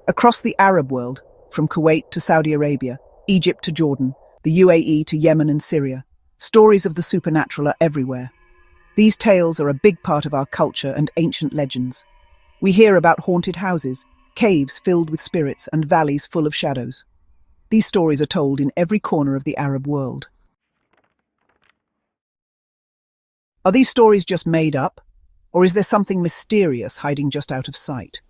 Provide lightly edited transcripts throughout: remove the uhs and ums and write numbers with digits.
Across the Arab world, from Kuwait to Saudi Arabia, Egypt to Jordan, the UAE to Yemen and Syria, stories of the supernatural are everywhere. These tales are a big part of our culture and ancient legends. We hear about haunted houses, caves filled with spirits, and valleys full of shadows. These stories are told in every corner of the Arab world. Are these stories just made up, or is there something mysterious hiding just out of sight?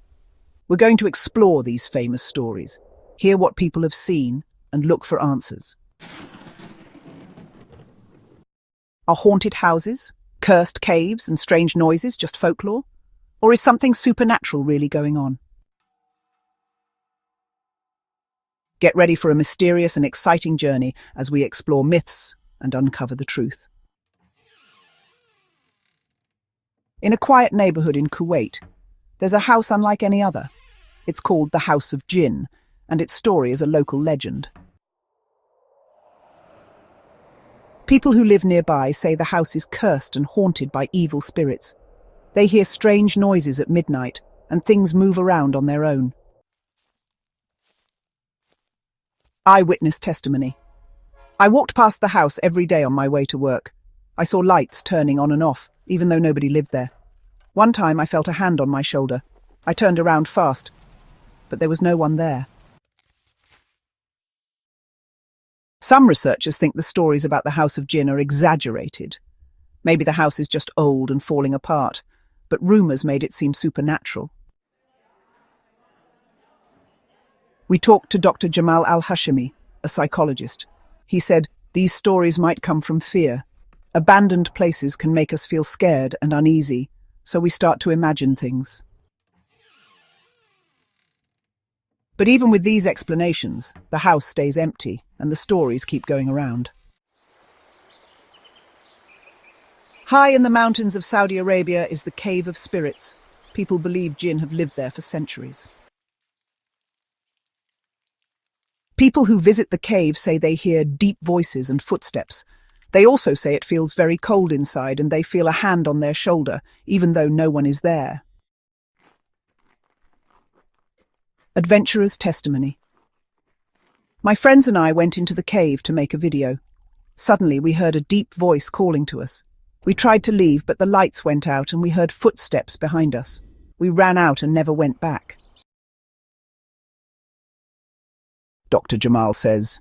We're going to explore these famous stories, hear what people have seen, and look for answers. Are haunted houses, cursed caves, and strange noises just folklore? Or is something supernatural really going on? Get ready for a mysterious and exciting journey as we explore myths and uncover the truth. In a quiet neighborhood in Kuwait, there's a house unlike any other. It's called the House of Jinn, and its story is a local legend. People who live nearby say the house is cursed and haunted by evil spirits. They hear strange noises at midnight, and things move around on their own. Eyewitness Testimony. I walked past the house every day on my way to work. I saw lights turning on and off, even though nobody lived there. One time I felt a hand on my shoulder. I turned around fast, but there was no one there. Some researchers think the stories about the House of Jinn are exaggerated. Maybe the house is just old and falling apart, but rumours made it seem supernatural. We talked to Dr. Jamal al-Hashimi, a psychologist. He said, these stories might come from fear. Abandoned places can make us feel scared and uneasy, so we start to imagine things. But even with these explanations, the house stays empty and the stories keep going around. High in the mountains of Saudi Arabia is the Cave of Spirits. People believe jinn have lived there for centuries. People who visit the cave say they hear deep voices and footsteps. They also say it feels very cold inside and they feel a hand on their shoulder, even though no one is there. Adventurer's Testimony. My friends and I went into the cave to make a video. Suddenly we heard a deep voice calling to us. We tried to leave, but the lights went out and we heard footsteps behind us. We ran out and never went back. Dr. Jamal says,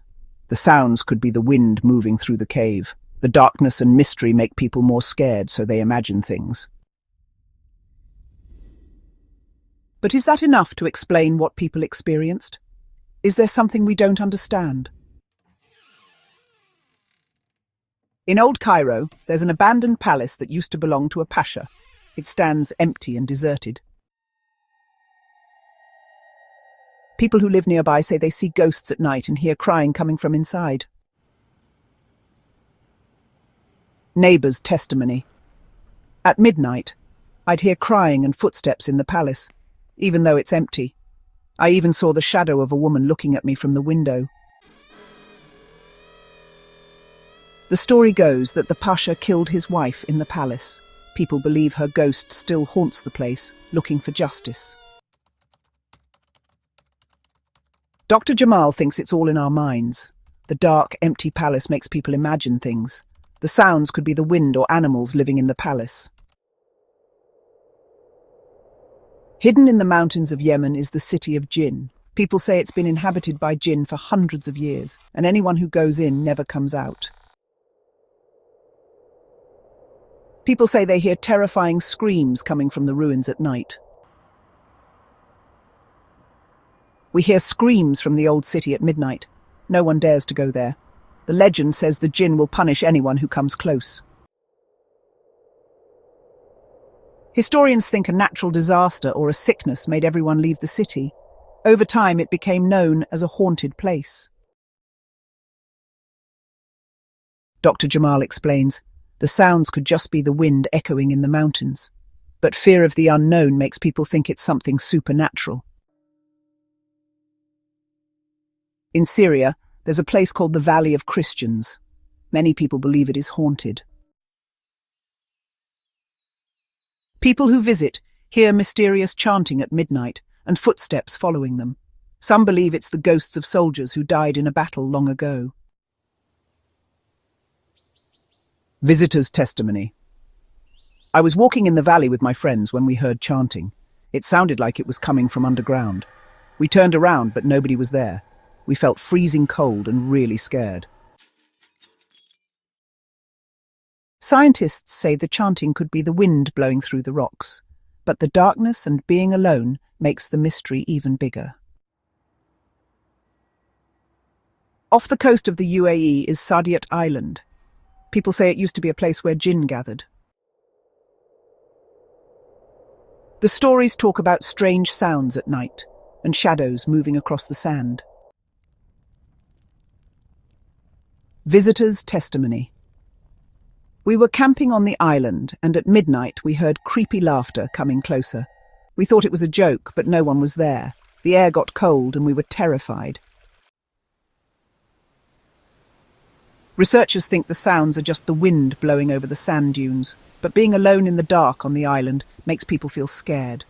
the sounds could be the wind moving through the cave. The darkness and mystery make people more scared, so they imagine things. But is that enough to explain what people experienced? Is there something we don't understand? In Old Cairo, there's an abandoned palace that used to belong to a Pasha. It stands empty and deserted. People who live nearby say they see ghosts at night and hear crying coming from inside. Neighbours' testimony. At midnight, I'd hear crying and footsteps in the palace, even though it's empty. I even saw the shadow of a woman looking at me from the window. The story goes that the Pasha killed his wife in the palace. People believe her ghost still haunts the place, looking for justice. Dr. Jamal thinks it's all in our minds. The dark, empty palace makes people imagine things. The sounds could be the wind or animals living in the palace. Hidden in the mountains of Yemen is the city of Jinn. People say it's been inhabited by jinn for hundreds of years, and anyone who goes in never comes out. People say they hear terrifying screams coming from the ruins at night. We hear screams from the old city at midnight. No one dares to go there. The legend says the jinn will punish anyone who comes close. Historians think a natural disaster or a sickness made everyone leave the city. Over time, it became known as a haunted place. Dr. Jamal explains, the sounds could just be the wind echoing in the mountains. But fear of the unknown makes people think it's something supernatural. In Syria, there's a place called the Valley of Christians. Many people believe it is haunted. People who visit hear mysterious chanting at midnight and footsteps following them. Some believe it's the ghosts of soldiers who died in a battle long ago. Visitor's testimony. I was walking in the valley with my friends when we heard chanting. It sounded like it was coming from underground. We turned around, but nobody was there. We felt freezing cold and really scared. Scientists say the chanting could be the wind blowing through the rocks, but the darkness and being alone makes the mystery even bigger. Off the coast of the UAE is Saadiyat Island. People say it used to be a place where jinn gathered. The stories talk about strange sounds at night and shadows moving across the sand. Visitor's testimony. We were camping on the island, and at midnight we heard creepy laughter coming closer. We thought it was a joke, but no one was there. The air got cold and we were terrified. Researchers think the sounds are just the wind blowing over the sand dunes, but being alone in the dark on the island makes people feel scared.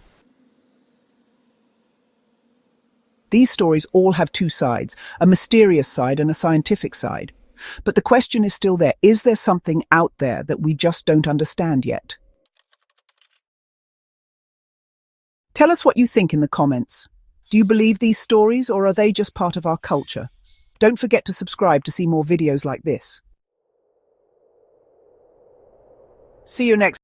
These stories all have two sides, a mysterious side and a scientific side. But the question is still there. Is there something out there that we just don't understand yet? Tell us what you think in the comments. Do you believe these stories, or are they just part of our culture? Don't forget to subscribe to see more videos like this. See you next